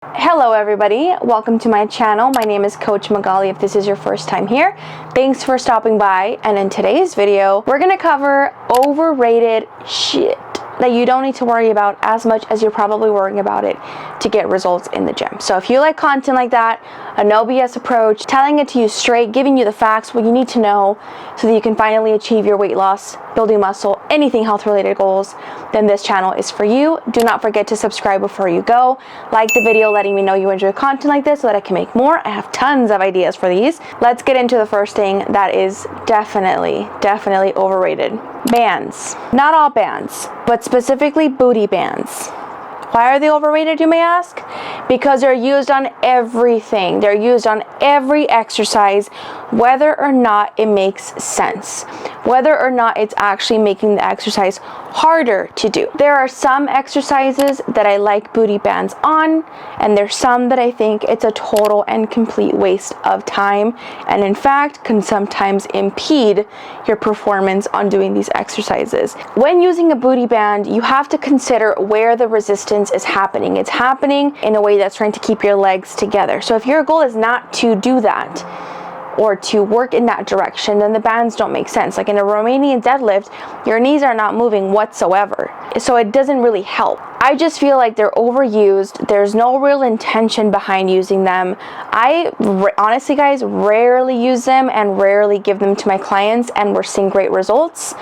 Hello everybody, welcome to my channel. My name is Coach Magali if this is your first time here. Thanks for stopping by, and in today's video, we're gonna cover overrated shit that you don't need to worry about as much as you're probably worrying about it to get results in the gym. So if you like content like that, a no BS approach, telling it to you straight, giving you the facts, what you need to know so that you can finally achieve your weight loss, building muscle, anything health related goals, then this channel is for you. Do not forget to subscribe before you go. Like the video letting me know you enjoy content like this so that I can make more. I have tons of ideas for these. Let's get into the first thing that is definitely overrated. Bands. Not all bands, but specifically booty bands. Why are they overrated, you may ask? Because they're used on everything. They're used on every exercise, whether or not it makes sense, whether or not it's actually making the exercise harder to do. There are some exercises that I like booty bands on, and there's some that I think it's a total and complete waste of time, and in fact can sometimes impede your performance on doing these exercises. When using a booty band, you have to consider where the resistance is happening. It's happening in a way that's trying to keep your legs together. So if your goal is not to do that or to work in that direction, then the bands don't make sense. Like in a Romanian deadlift, your knees are not moving whatsoever. So it doesn't really help. I just feel like they're overused. There's no real intention behind using them. Honestly, guys, rarely use them and rarely give them to my clients, and we're seeing great results.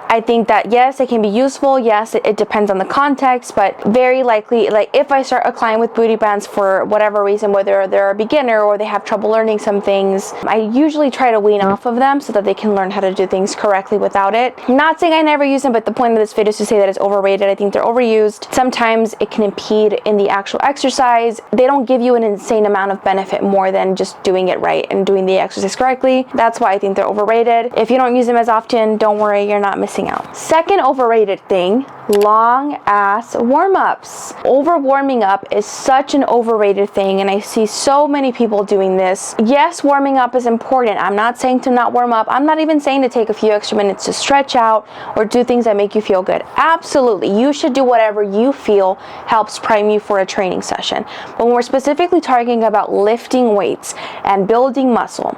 I think that yes, it can be useful. Yes, it depends on the context, but very likely, like if I start a client with booty bands for whatever reason, whether they're a beginner or they have trouble learning some things, I usually try to wean off of them so that they can learn how to do things correctly without it. I'm not saying I never use them, but the point of this video is to say that it's overrated. I think they're overused. Sometimes it can impede in the actual exercise. They don't give you an insane amount of benefit more than just doing it right and doing the exercise correctly. That's why I think they're overrated. If you don't use them as often, don't worry, you're not missing out. Second overrated thing, long ass warm-ups. Over warming up is such an overrated thing, and I see so many people doing this. Yes, warming up is important. I'm not saying to not warm up. I'm not even saying to take a few extra minutes to stretch out or do things that make you feel good. Absolutely, you should do whatever you feel helps prime you for a training session. But when we're specifically talking about lifting weights and building muscle,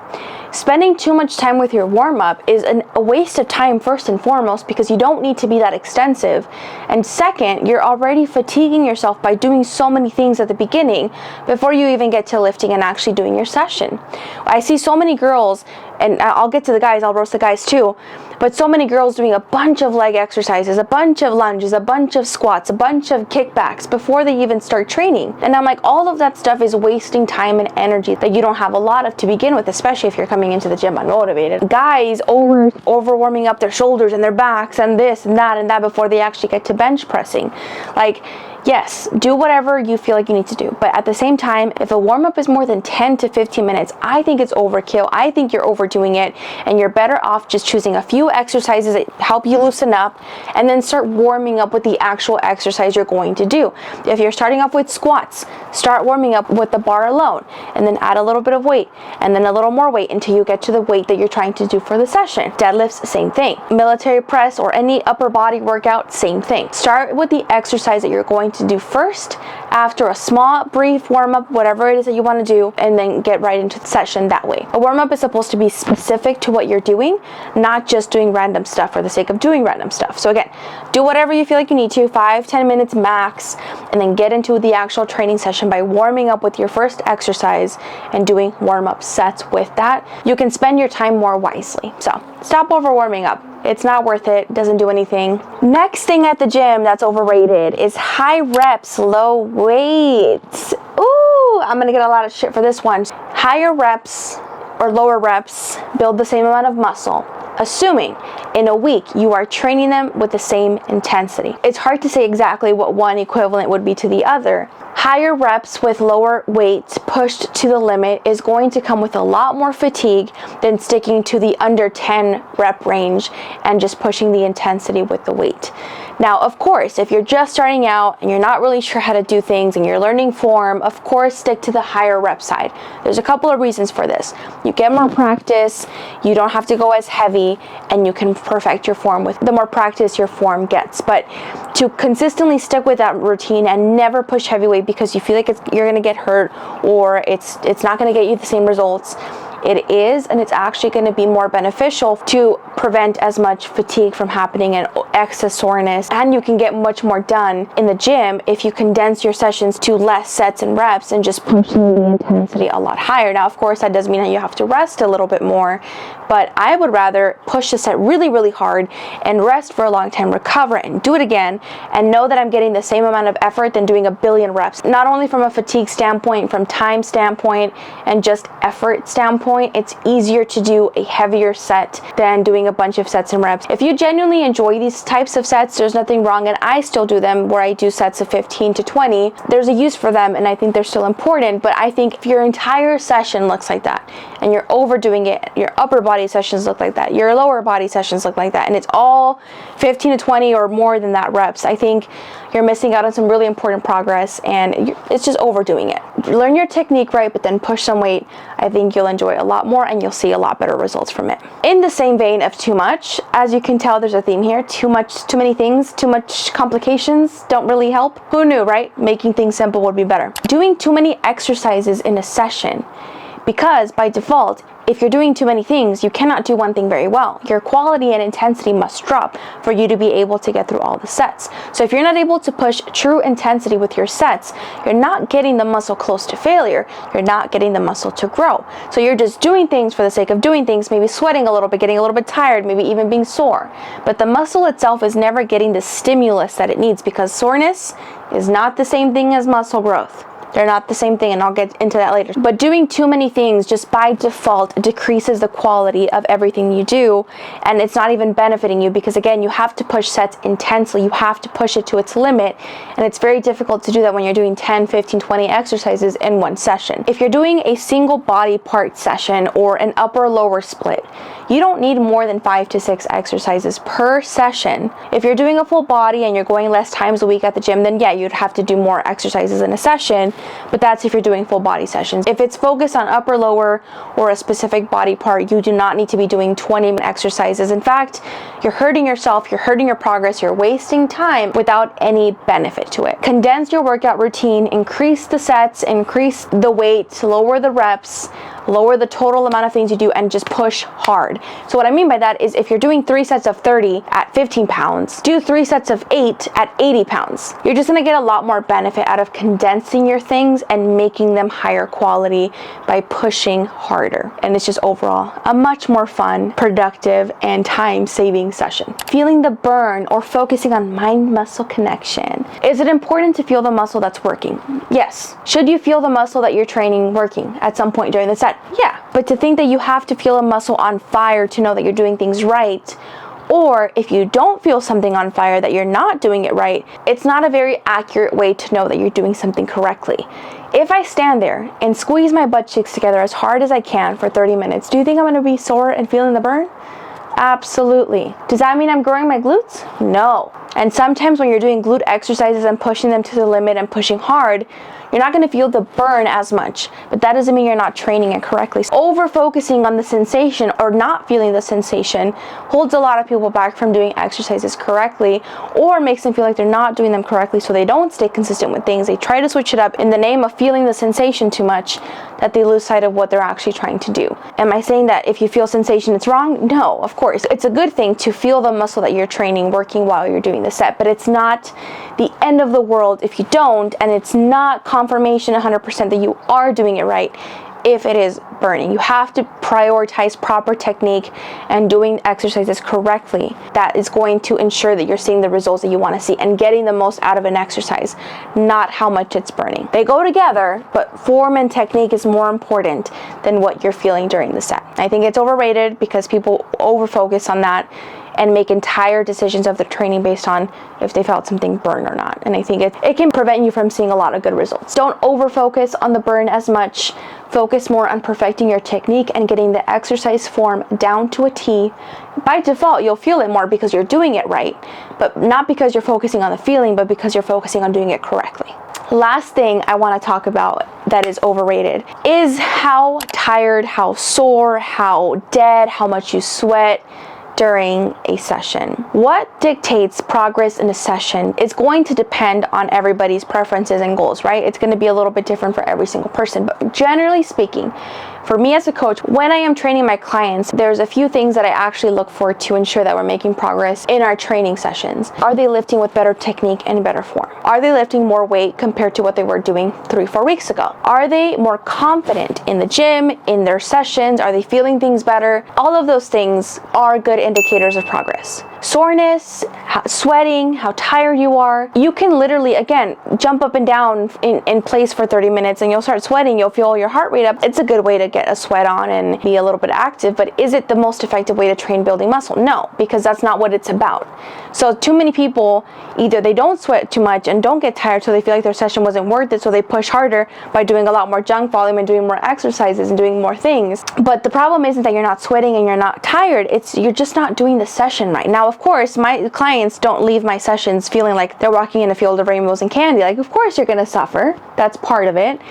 spending too much time with your warm-up is a waste of time, first and foremost, because you don't need to be that extensive. And second, you're already fatiguing yourself by doing so many things at the beginning before you even get to lifting and actually doing your session. I see so many girls, and I'll get to the guys, I'll roast the guys too, but so many girls doing a bunch of leg exercises, a bunch of lunges, a bunch of squats, a bunch of kickbacks before they even start training. And I'm like, all of that stuff is wasting time and energy that you don't have a lot of to begin with, especially if you're coming into the gym unmotivated. Guys over warming up their shoulders and their backs and this and that before they actually get to bench pressing. Like, yes, do whatever you feel like you need to do. But at the same time, if a warm-up is more than 10 to 15 minutes, I think it's overkill. I think you're overdoing it, and you're better off just choosing a few exercises that help you loosen up and then start warming up with the actual exercise you're going to do. If you're starting off with squats, start warming up with the bar alone, and then add a little bit of weight, and then a little more weight until you get to the weight that you're trying to do for the session. Deadlifts, same thing. Military press or any upper body workout, same thing. Start with the exercise that you're going to do first, after a small brief warm-up, whatever it is that you want to do, and then get right into the session that way. A warm-up is supposed to be specific to what you're doing, not just doing random stuff for the sake of doing random stuff. So again, do whatever you feel like you need to, 5-10 minutes max, and then get into the actual training session by warming up with your first exercise and doing warm-up sets with that. You can spend your time more wisely. So stop over warming up. It's not worth it. Doesn't do anything. Next thing at the gym that's overrated is high reps, low weights. Ooh, I'm gonna get a lot of shit for this one. Higher reps or lower reps build the same amount of muscle, assuming in a week you are training them with the same intensity. It's hard to say exactly what one equivalent would be to the other. Higher reps with lower weights pushed to the limit is going to come with a lot more fatigue than sticking to the under 10 rep range and just pushing the intensity with the weight. Now, of course, if you're just starting out and you're not really sure how to do things and you're learning form, of course, stick to the higher rep side. There's a couple of reasons for this. You get more practice, you don't have to go as heavy, and you can perfect your form with the more practice your form gets. But to consistently stick with that routine and never push heavyweight it because you feel like you're gonna get hurt, or it's not gonna get you the same results. It is, and it's actually going to be more beneficial to prevent as much fatigue from happening and excess soreness, and you can get much more done in the gym if you condense your sessions to less sets and reps and just pushing the intensity a lot higher. Now, of course, that does mean that you have to rest a little bit more, but I would rather push the set really, really hard and rest for a long time, recover and do it again, and know that I'm getting the same amount of effort than doing a billion reps. Not only from a fatigue standpoint, from time standpoint, and just effort standpoint, it's easier to do a heavier set than doing a bunch of sets and reps. If you genuinely enjoy these types of sets, there's nothing wrong, and I still do them where I do sets of 15 to 20. There's a use for them, and I think they're still important, but I think if your entire session looks like that, and you're overdoing it, your upper body sessions look like that, your lower body sessions look like that, and it's all 15 to 20 or more than that reps, I think you're missing out on some really important progress, and it's just overdoing it. Learn your technique right, but then push some weight. I think you'll enjoy it a lot more, and you'll see a lot better results from it. In the same vein of too much, as you can tell, there's a theme here. Too many things, too much complications don't really help. Who knew, right? Making things simple would be better. Doing too many exercises in a session, because by default, if you're doing too many things, you cannot do one thing very well. Your quality and intensity must drop for you to be able to get through all the sets. So if you're not able to push true intensity with your sets, you're not getting the muscle close to failure. You're not getting the muscle to grow. So you're just doing things for the sake of doing things, maybe sweating a little bit, getting a little bit tired, maybe even being sore. But the muscle itself is never getting the stimulus that it needs, because soreness is not the same thing as muscle growth. They're not the same thing, and I'll get into that later. But doing too many things just by default decreases the quality of everything you do, and it's not even benefiting you, because again, you have to push sets intensely. You have to push it to its limit, and it's very difficult to do that when you're doing 10, 15, 20 exercises in one session. If you're doing a single body part session or an upper lower split, you don't need more than 5 to 6 exercises per session. If you're doing a full body and you're going less times a week at the gym, then yeah, you'd have to do more exercises in a session, but that's if you're doing full body sessions. If it's focused on upper, lower, or a specific body part, you do not need to be doing 20 exercises. In fact, you're hurting yourself, you're hurting your progress, you're wasting time without any benefit to it. Condense your workout routine, increase the sets, increase the weight, lower the reps, lower the total amount of things you do, and just push hard. So what I mean by that is, if you're doing 3 sets of 30 at 15 pounds, do 3 sets of 8 at 80 pounds. You're just gonna get a lot more benefit out of condensing your things and making them higher quality by pushing harder. And it's just overall a much more fun, productive, and time-saving session. Feeling the burn or focusing on mind-muscle connection. Is it important to feel the muscle that's working? Yes. Should you feel the muscle that you're training working at some point during the set? Yeah. But to think that you have to feel a muscle on fire to know that you're doing things right, or if you don't feel something on fire that you're not doing it right, it's not a very accurate way to know that you're doing something correctly. If I stand there and squeeze my butt cheeks together as hard as I can for 30 minutes, do you think I'm going to be sore and feeling the burn? Absolutely. Does that mean I'm growing my glutes? No. And sometimes when you're doing glute exercises and pushing them to the limit and pushing hard, you're not going to feel the burn as much, but that doesn't mean you're not training it correctly. Over focusing on the sensation or not feeling the sensation holds a lot of people back from doing exercises correctly, or makes them feel like they're not doing them correctly, so they don't stay consistent with things. They try to switch it up in the name of feeling the sensation too much, that they lose sight of what they're actually trying to do. Am I saying that if you feel sensation it's wrong? No, of course. It's a good thing to feel the muscle that you're training working while you're doing the set, but it's not the end of the world if you don't, and it's not confirmation 100% that you are doing it right if it is burning. You have to prioritize proper technique and doing exercises correctly. That is going to ensure that you're seeing the results that you want to see and getting the most out of an exercise, not how much it's burning. They go together, but form and technique is more important than what you're feeling during the set. I think it's overrated because people over-focus on that and make entire decisions of the training based on if they felt something burn or not. And I think it can prevent you from seeing a lot of good results. Don't over-focus on the burn as much. Focus more on perfecting your technique and getting the exercise form down to a T. By default, you'll feel it more because you're doing it right, but not because you're focusing on the feeling, but because you're focusing on doing it correctly. Last thing I want to talk about that is overrated is how tired, how sore, how dead, how much you sweat during a session. What dictates progress in a session is going to depend on everybody's preferences and goals, right? It's going to be a little bit different for every single person, but generally speaking, for me as a coach, when I am training my clients, there's a few things that I actually look for to ensure that we're making progress in our training sessions. Are they lifting with better technique and better form? Are they lifting more weight compared to what they were doing 3-4 weeks ago? Are they more confident in the gym, in their sessions? Are they feeling things better? All of those things are good indicators of progress. Soreness, sweating, how tired you are. You can literally, again, jump up and down in place for 30 minutes and you'll start sweating. You'll feel your heart rate up. It's a good way to get a sweat on and be a little bit active, but is it the most effective way to train building muscle? No, because that's not what it's about. So too many people, either they don't sweat too much and don't get tired so they feel like their session wasn't worth it, so they push harder by doing a lot more junk volume and doing more exercises and doing more things. But the problem isn't that you're not sweating and you're not tired, it's you're just not doing the session right. Now, of course, my clients don't leave my sessions feeling like they're walking in a field of rainbows and candy. Like, of course you're gonna suffer. That's part of it.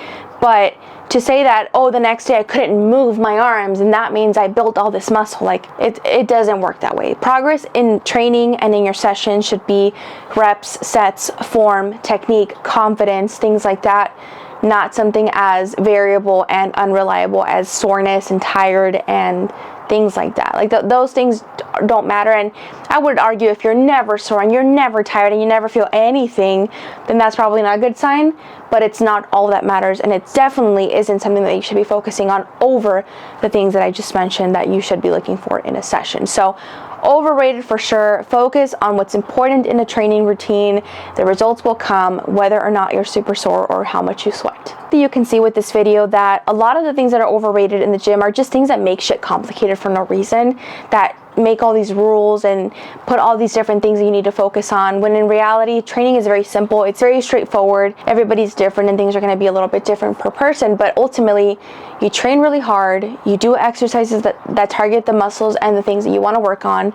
But to say that, oh, the next day I couldn't move my arms and that means I built all this muscle, like it doesn't work that way. Progress in training and in your session should be reps, sets, form, technique, confidence, things like that. Not something as variable and unreliable as soreness and tired and things like that. Like those things don't matter. And I would argue if you're never sore and you're never tired and you never feel anything, then that's probably not a good sign. But it's not all that matters, and it definitely isn't something that you should be focusing on over the things that I just mentioned that you should be looking for in a session. So overrated for sure. Focus on what's important in a training routine. The results will come whether or not you're super sore or how much you sweat. You can see with this video that a lot of the things that are overrated in the gym are just things that make shit complicated for no reason, that make all these rules and put all these different things that you need to focus on, when in reality training is very simple. It's very straightforward. Everybody's different and things are going to be a little bit different per person, but ultimately you train really hard, you do exercises that target the muscles and the things that you want to work on,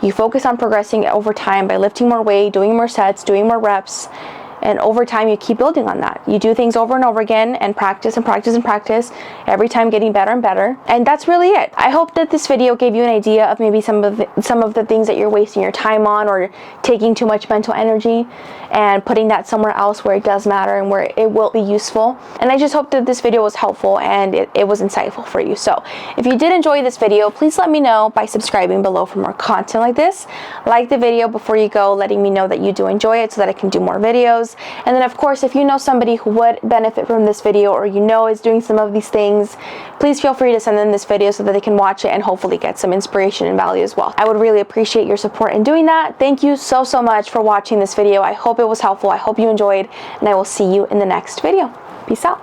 you focus on progressing over time by lifting more weight, doing more sets, doing more reps, and over time you keep building on that. You do things over and over again and practice and practice and practice, every time getting better and better. And that's really it. I hope that this video gave you an idea of maybe some of the things that you're wasting your time on, or taking too much mental energy and putting that somewhere else where it does matter and where it will be useful. And I just hope that this video was helpful and it was insightful for you. So if you did enjoy this video, please let me know by subscribing below for more content like this. Like the video before you go, letting me know that you do enjoy it so that I can do more videos. And then of course, if you know somebody who would benefit from this video, or you know is doing some of these things, please feel free to send them this video so that they can watch it and hopefully get some inspiration and value as well. I would really appreciate your support in doing that. Thank you so much for watching this video. I hope it was helpful. I hope you enjoyed, and I will see you in the next video. Peace out.